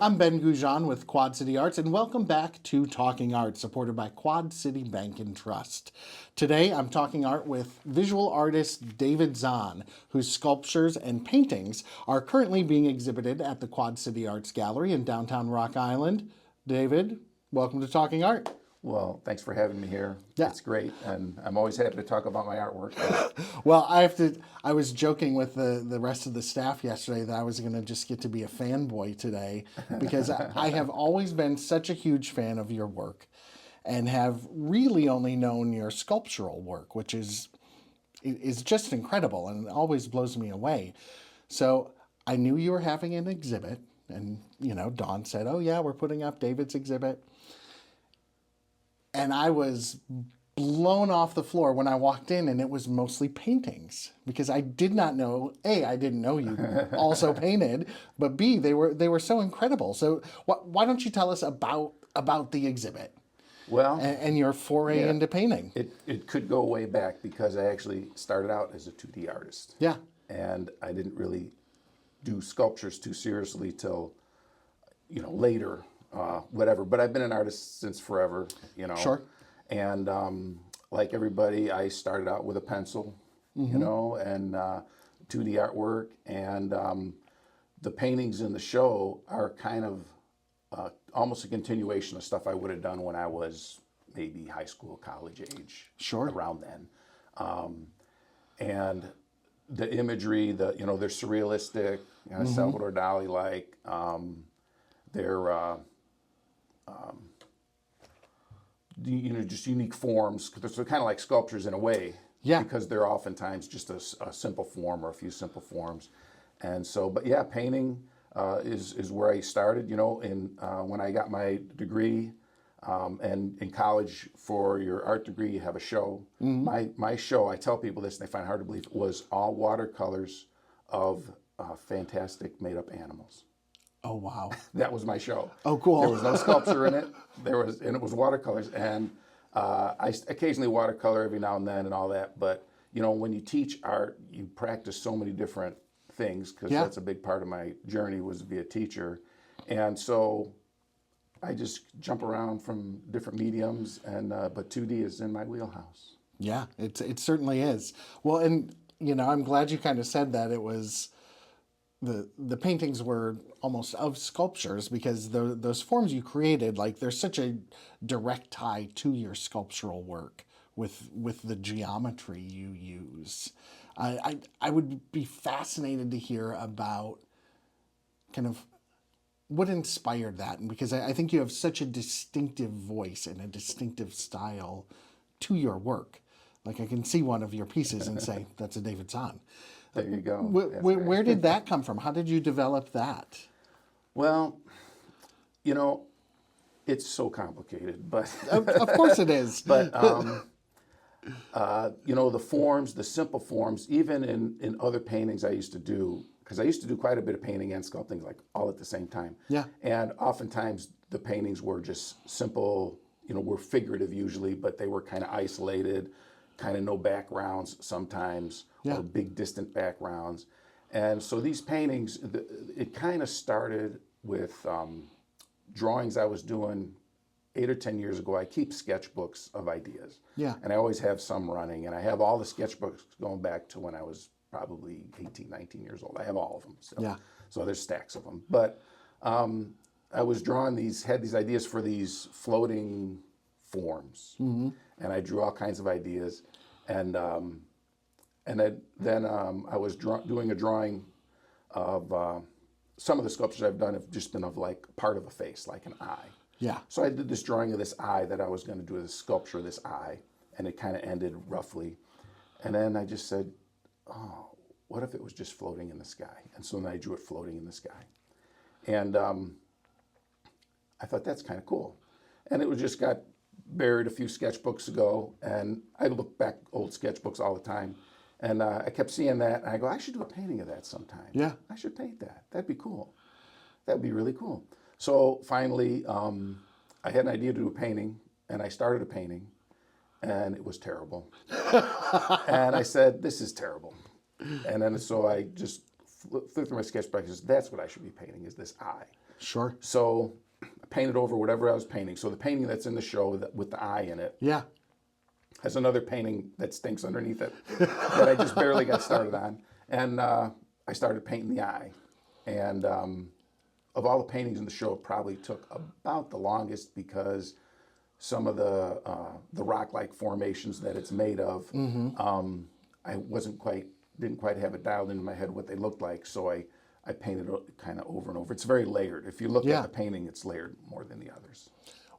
I'm Ben Goujon with Quad City Arts, and welcome back to Talking Art, supported by Quad City Bank and Trust. Today, I'm talking art with visual artist David Zahn, whose sculptures and paintings are currently being exhibited at the Quad City Arts Gallery in downtown Rock Island. David, welcome to Talking Art. Well, thanks for having me here. Yeah. It's great, and I'm always happy to talk about my artwork. Well, I was joking with the rest of the staff yesterday that I was going to just get to be a fanboy today because I have always been such a huge fan of your work and have really only known your sculptural work, which is just incredible and always blows me away. So I knew you were having an exhibit, and Dawn said, "Oh yeah, we're putting up David's exhibit." And I was blown off the floor when I walked in, and it was mostly paintings because I did not know, A, I didn't know you also painted, but B, they were so incredible. So why don't you tell us about the exhibit? Well, and your foray into painting. It could go way back because I actually started out as a 2D artist. Yeah. And I didn't really do sculptures too seriously till, later. Whatever, but I've been an artist since forever, Sure. And like everybody, I started out with a pencil, and 2D artwork, and the paintings in the show are kind of almost a continuation of stuff I would have done when I was maybe high school, college age, Sure. around then, and the imagery, they're surrealistic, Salvador Dali like, they're just unique forms. They're kind of like sculptures in a way, Yeah. because they're oftentimes just a simple form or a few simple forms. And so, but yeah, painting is where I started. When I got my degree, and in college for your art degree, you have a show. My show, I tell people this, and they find it hard to believe, was all watercolors of fantastic made-up animals. Oh, wow. That was my show. Oh, cool. There was no sculpture in it. And it was watercolors. And I occasionally watercolor every now and then and all that. But when you teach art, you practice so many different things because that's a big part of my journey was to be a teacher. And so I just jump around from different mediums, and but 2D is in my wheelhouse. Yeah, it certainly is. Well, and I'm glad you kind of said that it was. The paintings were almost of sculptures because those forms you created, like there's such a direct tie to your sculptural work with the geometry you use. I would be fascinated to hear about kind of what inspired that, and because I think you have such a distinctive voice and a distinctive style to your work. Like I can see one of your pieces and say, that's a David Zahn. There you go. Where did that come from? How did you develop that? Well, it's so complicated, but Of course it is. But the forms, the simple forms, even in other paintings I used to do, because I used to do quite a bit of painting and sculpting, like all at the same time. Yeah. And oftentimes the paintings were just simple, were figurative usually, but they were kind of isolated, kind of no backgrounds sometimes, or big distant backgrounds. And so these paintings, it kind of started with drawings I was doing 8 or 10 years ago. I keep sketchbooks of ideas. Yeah. And I always have some running. And I have all the sketchbooks going back to when I was probably 18, 19 years old. I have all of them still. Yeah. So there's stacks of them. But I was had these ideas for these floating forms. Mm-hmm. And I drew all kinds of ideas. And then I was doing a drawing of some of the sculptures I've done have just been of like part of a face, like an eye. Yeah. So I did this drawing of this eye that I was going to do, this sculpture of this eye, and it kind of ended roughly. And then I just said, oh, what if it was just floating in the sky? And so then I drew it floating in the sky. And I thought that's kind of cool. And it was just got buried a few sketchbooks ago, and I look back old sketchbooks all the time. And I kept seeing that, and I go, I should do a painting of that sometime. Yeah. I should paint that. That'd be cool. That'd be really cool. So finally, I had an idea to do a painting, and I started a painting, and it was terrible. And I said, "This is terrible." And then so I just flipped through my sketchbook and said, "That's what I should be painting, is this eye." Sure. So I painted over whatever I was painting. So the painting that's in the show with the eye in it Yeah. has another painting that stinks underneath it that I just barely got started on. And I started painting the eye. And of all the paintings in the show, it probably took about the longest because some of the rock-like formations that it's made of, I didn't quite have it dialed into my head what they looked like. So I painted it kind of over and over. It's very layered. If you look Yeah. at the painting, it's layered more than the others.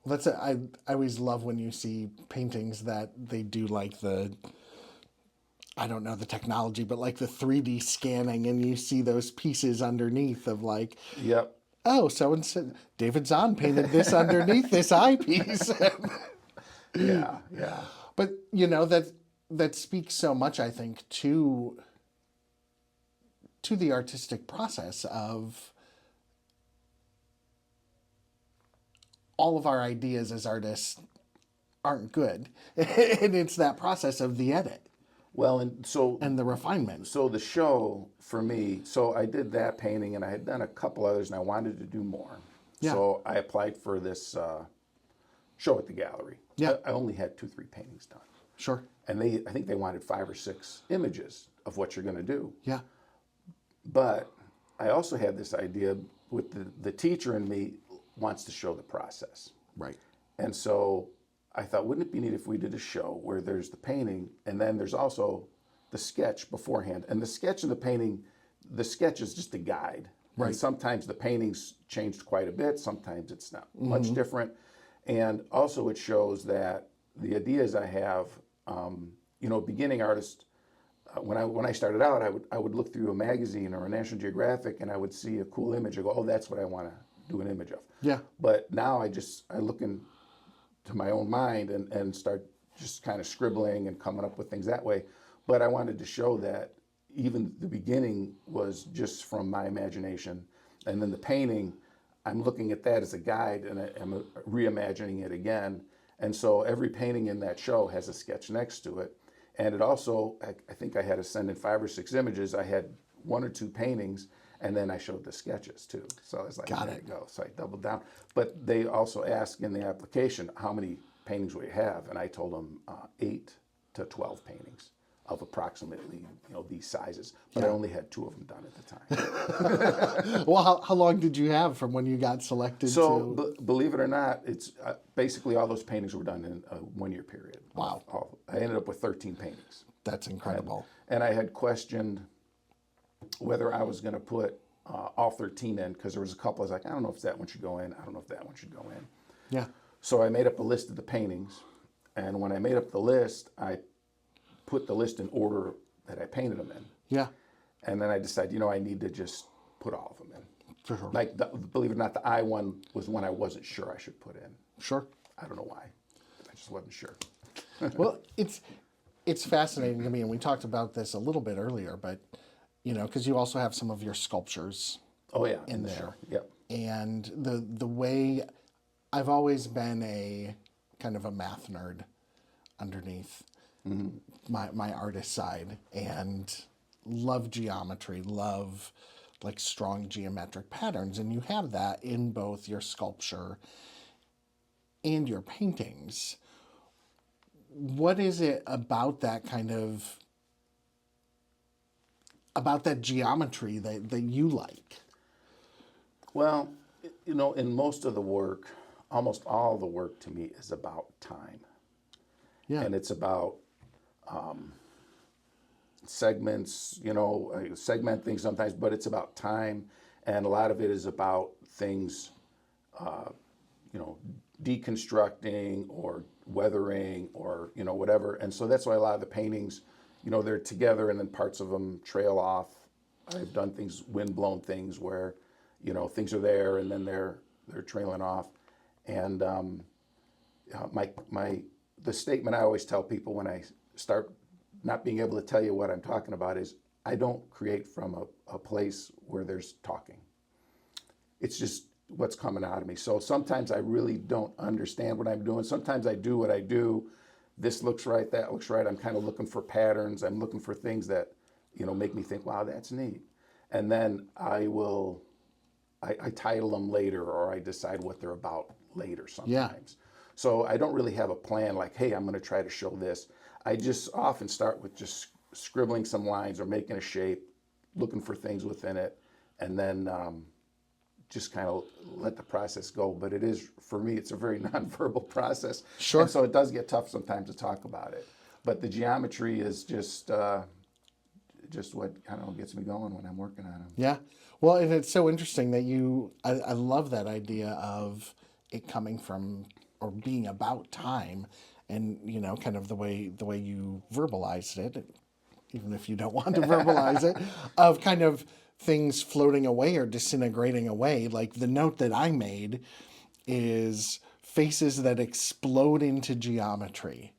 Well, I always love when you see paintings that they do like I don't know the technology, but like the 3D scanning, and you see those pieces underneath of like, Yep. oh, so and so David Zahn painted this underneath this eyepiece. Yeah. Yeah. But that speaks so much, I think, to the artistic process of all of our ideas as artists aren't good. And it's that process of the edit Well, and so and the refinement. so the show for me, so I did that painting, and I had done a couple others, and I wanted to do more. Yeah. So I applied for this show at the gallery. Yeah. I only had 2-3 paintings done, Sure. and I think they wanted 5 or 6 images of what you're going to do. Yeah. But I also had this idea with the teacher in me wants to show the process. Right. And so I thought, wouldn't it be neat if we did a show where there's the painting and then there's also the sketch beforehand. And the sketch and the painting, the sketch is just a guide. Right. And sometimes the painting's changed quite a bit. Sometimes it's not much different. And also it shows that the ideas I have, beginning artist, when I started out, I would look through a magazine or a National Geographic and I would see a cool image. I go, oh, that's what I want to do an image of. Yeah. But now I look into my own mind and start just kind of scribbling and coming up with things that way. But I wanted to show that even the beginning was just from my imagination. And then the painting, I'm looking at that as a guide and I'm reimagining it again. And so every painting in that show has a sketch next to it. And it also, I think I had to send in 5 or 6 images. I had 1 or 2 paintings, and then I showed the sketches too. So I was like, Got there it. you go. So I doubled down. But they also asked in the application, how many paintings we have? And I told them 8 to 12 paintings of approximately, these sizes. But I only had 2 of them done at the time. Well, how long did you have from when you got selected So believe it or not, it's basically all those paintings were done in a 1-year period. Wow. I ended up with 13 paintings. That's incredible. And I had questioned whether I was going to put all 13 in, because there was a couple I was like, I don't know if that one should go in. I don't know if that one should go in. Yeah. So I made up a list of the paintings. And when I made up the list, I put the list in order that I painted them in. Yeah. And then I decided, I need to just put all of them in. For sure. Like, believe it or not, the eye one was one I wasn't sure I should put in. Sure. I don't know why. I just wasn't sure. Well, it's fascinating to me, and we talked about this a little bit earlier, but because you also have some of your sculptures Oh, yeah. in there. Sure. Yep. And the way I've always been a kind of a math nerd underneath my artist side, and love geometry, love like strong geometric patterns, and you have that in both your sculpture and your paintings. What is it about that about that geometry that you like? Well, in most of the work, almost all the work to me is about time. Yeah. And it's about segments, I segment things sometimes, but it's about time. And a lot of it is about things, deconstructing or weathering or, whatever. And so that's why a lot of the paintings, they're together and then parts of them trail off. I've done things, wind-blown things where, things are there and then they're trailing off. And the statement I always tell people when I start not being able to tell you what I'm talking about is, I don't create from a place where there's talking. It's just what's coming out of me. So sometimes I really don't understand what I'm doing. Sometimes I do what I do. This looks right, that looks right. I'm kind of looking for patterns. I'm looking for things that, make me think, wow, that's neat. And then I title them later, or I decide what they're about later Yeah. sometimes. So I don't really have a plan like, hey, I'm going to try to show this. I just often start with just scribbling some lines or making a shape, looking for things within it, and then just kind of let the process go. But it is, for me, it's a very nonverbal process. Sure. And so it does get tough sometimes to talk about it. But the geometry is just what kind of gets me going when I'm working on them. Yeah. Well, and it's so interesting that I love that idea of it coming from or being about time, and kind of the way you verbalized it, even if you don't want to verbalize it, of kind of things floating away or disintegrating away. Like the note that I made is faces that explode into geometry.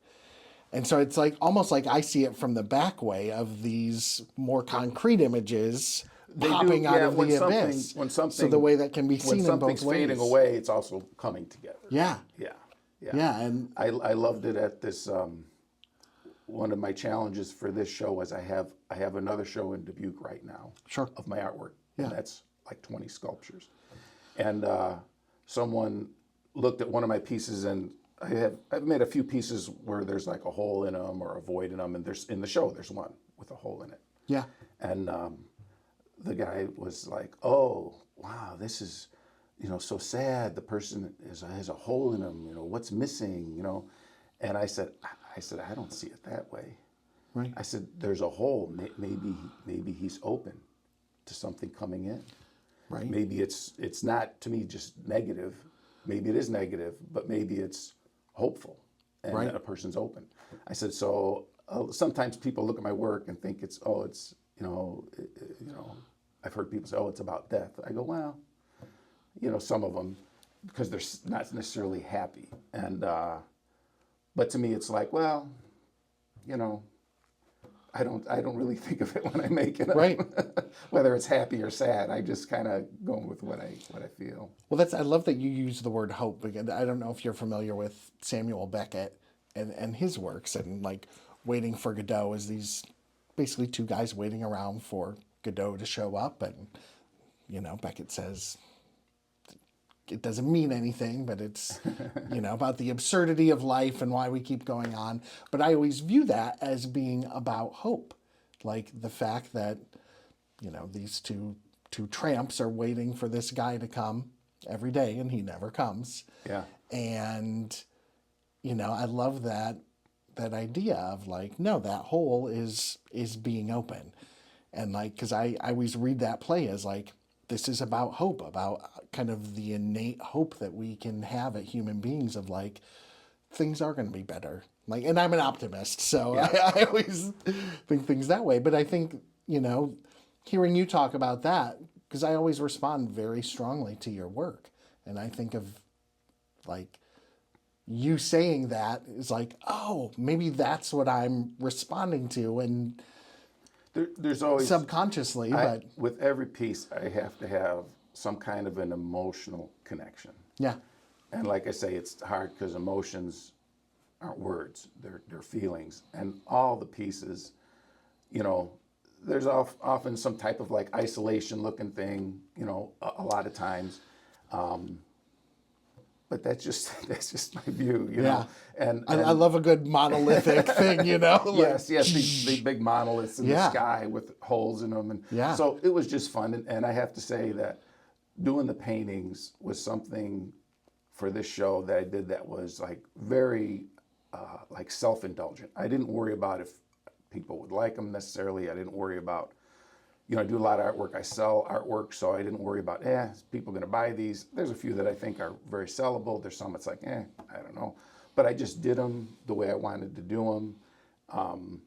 And so it's like almost like I see it from the back way of these more concrete images popping out of the abyss. So the way that can be seen in both ways. When something's fading away, it's also coming together. Yeah. Yeah. Yeah. And I loved it at this. One of my challenges for this show was I have another show in Dubuque right now. Sure. Of my artwork. Yeah. And that's like 20 sculptures. And someone looked at one of my pieces, and I've made a few pieces where there's like a hole in them or a void in them, and in the show there's one with a hole in it. Yeah. And the guy was like, "Oh, wow, this is, so sad. The person has a hole in him. What's missing? And I said, I don't see it that way. Right. I said, there's a hole. Maybe he's open to something coming in. Right. Maybe it's not, to me, just negative. Maybe it is negative, but maybe it's hopeful, and right. a person's open." I said, so sometimes people look at my work and think it's I've heard people say, oh, it's about death. I go, well, some of them, because they're not necessarily happy. And, but to me, it's like, well, I don't really think of it when I make it. Right. Whether it's happy or sad, I just kind of go with what I feel. Well, I love that you use the word hope. Again, I don't know if you're familiar with Samuel Beckett and his works, and like Waiting for Godot is these basically two guys waiting around for Godot to show up, and Beckett says it doesn't mean anything, but it's about the absurdity of life and why we keep going on. But I always view that as being about hope, like the fact that these two tramps are waiting for this guy to come every day, and he never comes. Yeah. And I love that idea of like, no, that hole is being open. And like, because I always read that play as like, this is about hope, about kind of the innate hope that we can have as human beings of like, things are going to be better. Like, and I'm an optimist, so yeah. I always think things that way. But I think, hearing you talk about that, because I always respond very strongly to your work. And I think of like, you saying that is like, oh, maybe that's what I'm responding to. And there's always subconsciously, but with every piece, I have to have some kind of an emotional connection. Yeah. And like I say, it's hard because emotions aren't words; they're feelings. And all the pieces, there's often some type of like isolation-looking thing. A lot of times. But that's just my view, yeah. And I love a good monolithic thing, Yes, the big monoliths in the sky with holes in them, and so it was just fun. And I have to say that doing the paintings was something for this show that I did that was like very like self-indulgent. I didn't worry about if people would like them necessarily. I didn't worry about. I do a lot of artwork. I sell artwork, so I didn't worry about, is people going to buy these? There's a few that I think are very sellable. There's some that's like, I don't know. But I just did them the way I wanted to do them,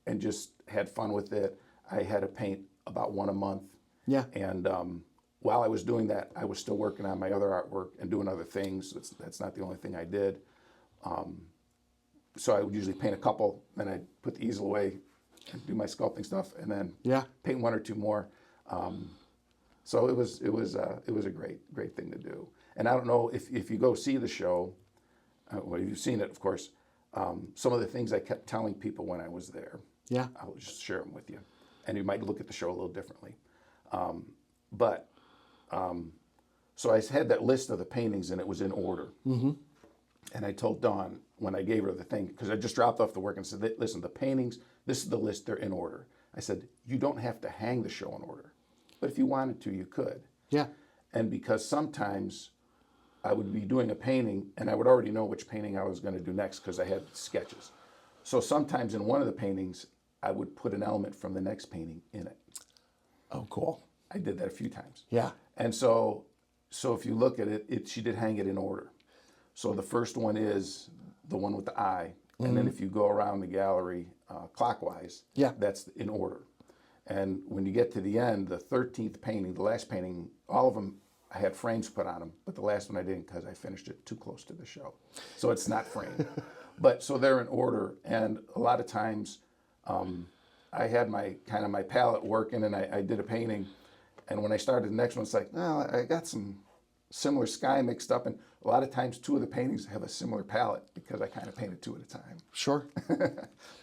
and just had fun with it. I had to paint about one a month. Yeah. And while I was doing that, I was still working on my other artwork and doing other things. That's not the only thing I did. So I would usually paint a couple, then I'd put the easel away, and do my sculpting stuff, and then paint one or two more. So it was a great thing to do. And I don't know if you go see the show, well, you've seen it, of course. Some of the things I kept telling people when I was there, Yeah. I'll just share them with you, and you might look at the show a little differently. But so I had that list of the paintings, and it was in order. Mm-hmm. And I told Dawn when I gave her the thing, because I just dropped off the work and said, listen, the paintings, this is the list, they're in order. I said, you don't have to hang the show in order, but if you wanted to, you could. Yeah. And because sometimes I would be doing a painting and I would already know which painting I was going to do next because I had sketches. So sometimes in one of the paintings, I would put an element from the next painting in it. Oh, cool. I did that a few times. Yeah. And so if you look at it, she did hang it in order. So the first one is the one with the eye. And then if you go around the gallery clockwise, Yeah. that's in order. And when you get to the end, the 13th painting, the last painting, all of them, I had frames put on them, but the last one I didn't because I finished it too close to the show. So it's not framed. But so they're in order. And a lot of times I had my palette working and I did a painting. And when I started the next one, it's like, no, I got some similar sky mixed up. And a lot of times two of the paintings have a similar palette because I kind of painted two at a time. Sure.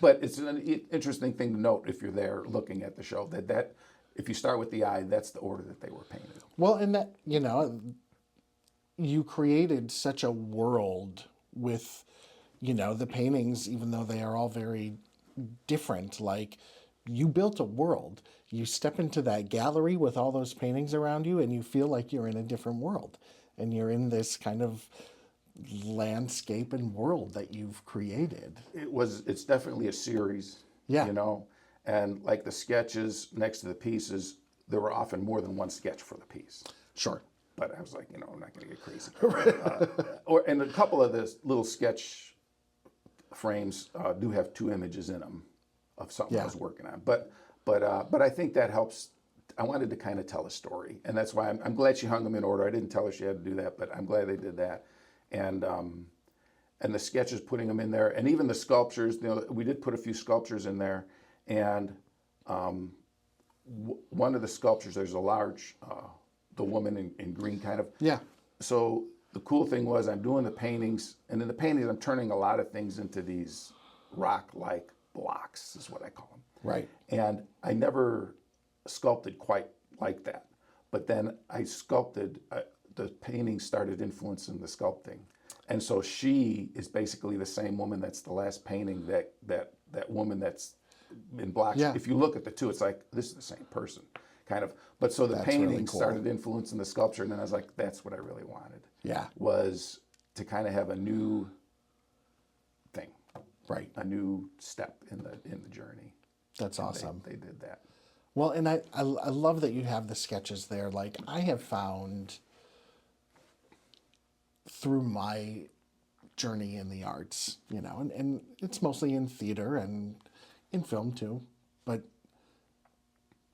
But it's an interesting thing to note if you're there looking at the show, that if you start with the eye, that's the order that they were painted. Well, and that, you created such a world with, the paintings, even though they are all very different. Like, you built a world. You step into that gallery with all those paintings around you and you feel like you're in a different world. And you're in this kind of landscape and world that you've created. It's definitely a series, Yeah. And like the sketches next to the pieces, there were often more than one sketch for the piece. Sure. But I was like, I'm not going to get crazy. And a couple of the little sketch frames do have two images in them of something I was working on. But I think that helps. I wanted to kind of tell a story, and that's why I'm glad she hung them in order. I didn't tell her she had to do that, but I'm glad they did that. And the sketches, putting them in there, and even the sculptures. We did put a few sculptures in there, and one of the sculptures, there's a large, the woman in green kind of. Yeah. So the cool thing was I'm doing the paintings, and in the paintings I'm turning a lot of things into these rock-like blocks, is what I call them. Right. And I never sculpted quite like that. But then I sculpted, the painting started influencing the sculpting. And so she is basically the same woman that's the last painting, that woman that's in blocks. Yeah. If you look at the two, it's like, this is the same person, kind of. But so the That's painting really cool. started influencing the sculpture, and then I was like, that's what I really wanted. Yeah. Was to kind of have a new thing. Right. A new step in the journey. That's awesome. They did that. Well, and I love that you have the sketches there. Like, I have found through my journey in the arts, and it's mostly in theater and in film too, but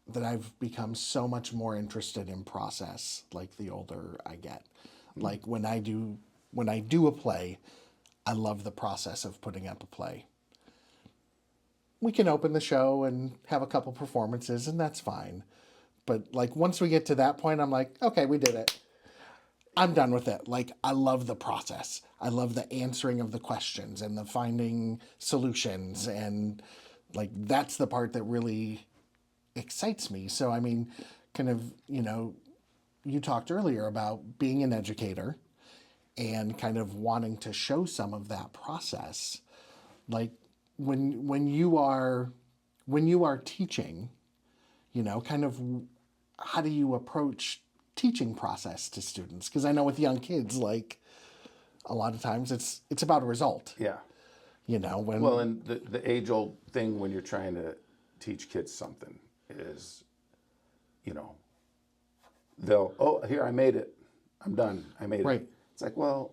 that I've become so much more interested in process, like the older I get. Like when I do a play, I love the process of putting up a play. We can open the show and have a couple performances, and that's fine. But like once we get to that point, I'm like, okay, we did it. I'm done with it. Like, I love the process. I love the answering of the questions and the finding solutions. And like, that's the part that really excites me. So, I mean, kind of, you talked earlier about being an educator and kind of wanting to show some of that process. Like, when you are teaching, kind of how do you approach teaching process to students? Because I know with young kids, like a lot of times it's about a result. Yeah. Well, and the age-old thing when you're trying to teach kids something is, they'll, here, I made it. I'm done. I made it. Right. It's like, well,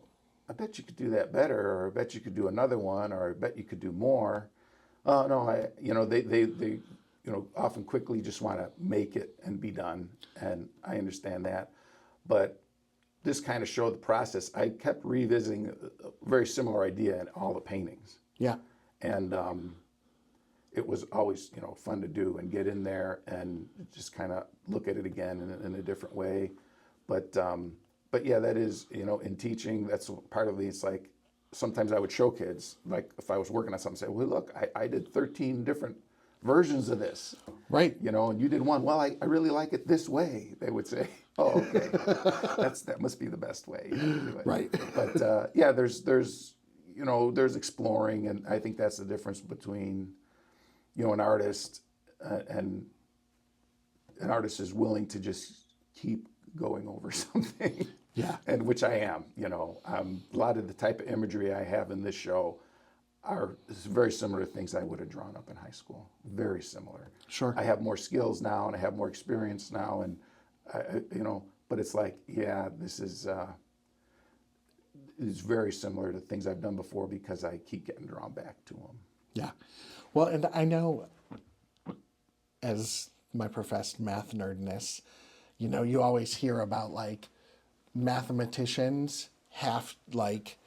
I bet you could do that better, or I bet you could do another one, or I bet you could do more. No, they often quickly just want to make it and be done, and I understand that. But this kind of showed the process. I kept revisiting a very similar idea in all the paintings. Yeah. And it was always, fun to do and get in there and just kind of look at it again in a different way. But yeah, that is, in teaching, that's part of it's like, sometimes I would show kids, like if I was working on something, say, well, look, I did 13 different versions of this. Right. And you did one. Well, I really like it this way, they would say. Oh, okay. That must be the best way to do it. Right. But yeah, there's exploring, and I think that's the difference between, an artist and an artist is willing to just keep going over something. Yeah. And which I am, a lot of the type of imagery I have in this show are very similar to things I would have drawn up in high school. Very similar. Sure. I have more skills now and I have more experience now, and but it's like, yeah, this is very similar to things I've done before because I keep getting drawn back to them. Yeah. Well, and I know, as my professed math nerdness, you always hear about like mathematicians have like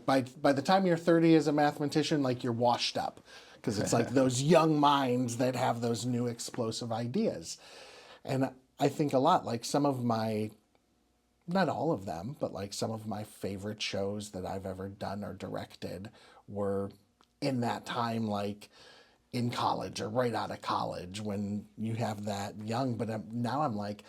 by the time you're 30 as a mathematician, like you're washed up, because it's like those young minds that have those new explosive ideas. And I think a lot, like some of my, not all of them, but like some of my favorite shows that I've ever done or directed were in that time, like in college or right out of college, when you have that young. But now I'm like,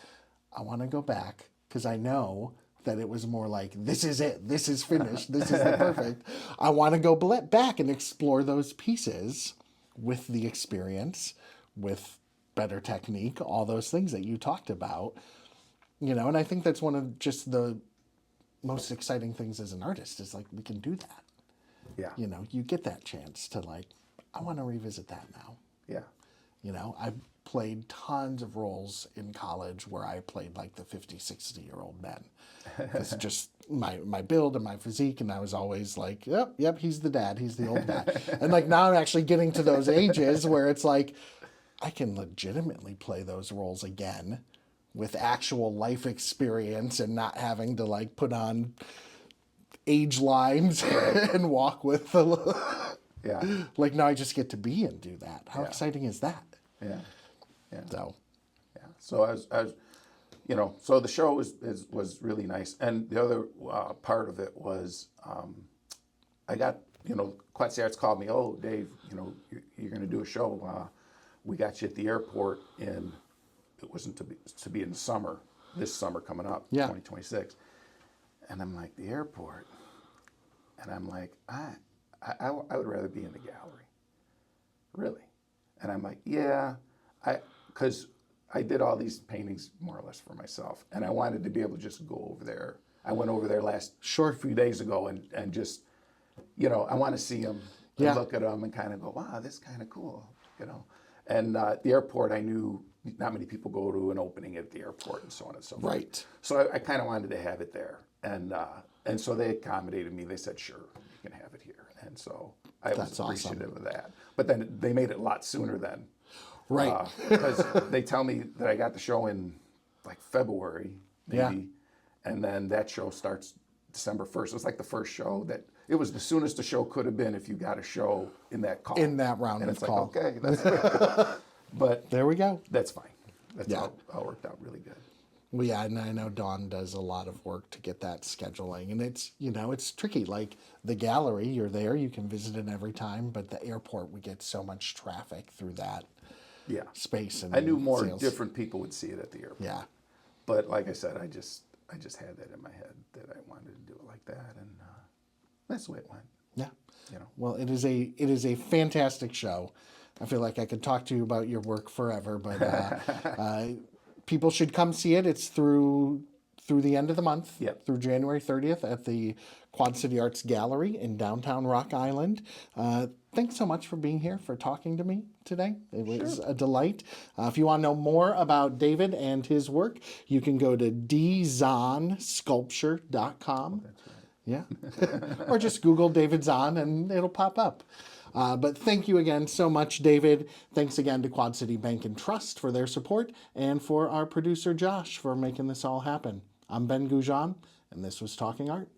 I want to go back because I know that it was more like, this is it, this is finished, this is the perfect. I want to go back and explore those pieces with the experience, with better technique, all those things that you talked about. And I think that's one of just the most exciting things as an artist is like, we can do that. Yeah. You get that chance to like, I want to revisit that now. Yeah. I played tons of roles in college where I played like the 50, 60-year-old men. It's just my build and my physique, and I was always like, yep, he's the dad, he's the old dad. And like now I'm actually getting to those ages where it's like, I can legitimately play those roles again with actual life experience and not having to like put on age lines and walk with the Yeah. like now I just get to be and do that. How exciting is that? Yeah. Yeah. So So I was so the show was really nice, and the other part of it was I got Quincy Arts called me. Oh, Dave, you're going to do a show. We got you at the airport in. It wasn't to be in the summer. This summer coming up, 2026. And I'm like, the airport, and I'm like, I would rather be in the gallery. Really? And I'm like, yeah, because I did all these paintings more or less for myself, and I wanted to be able to just go over there. I went over there last few days ago and just, I want to see them, and look at them, and kind of go, wow, this is kind of cool, And the airport, I knew not many people go to an opening at the airport and so on and so forth. right. So I kind of wanted to have it there, and so they accommodated me. They said, sure, you can have it here, and so I was appreciative of that. But then they made it a lot sooner then. Right. Because they tell me that I got the show in like February, maybe, and then that show starts December 1st. It was like the first show that, it was the soonest the show could have been if you got a show in that call. In that round and of it's call. like, okay, that's great. But There we go. that's fine. That's all worked out really good. Well, yeah, and I know Dawn does a lot of work to get that scheduling, and it's it's tricky. Like the gallery, you're there, you can visit it every time, but the airport, we get so much traffic through that space. And I knew more sales. different people would see it at the airport. Yeah, But like I said, I just had that in my head that I wanted to do it like that, and that's the way it went. yeah. Well, it is a fantastic show. I feel like I could talk to you about your work forever, but people should come see it. It's through the end of the month, through January 30th at the Quad City Arts Gallery in downtown Rock Island. Thanks so much for being here, for talking to me today. It was a delight. If you want to know more about David and his work, you can go to dzahnsculpture.com. That's right. Yeah. Or just Google David Zahn and it'll pop up. But thank you again so much, David. Thanks again to Quad City Bank and Trust for their support, and for our producer, Josh, for making this all happen. I'm Ben Goujon, and this was Talking Art.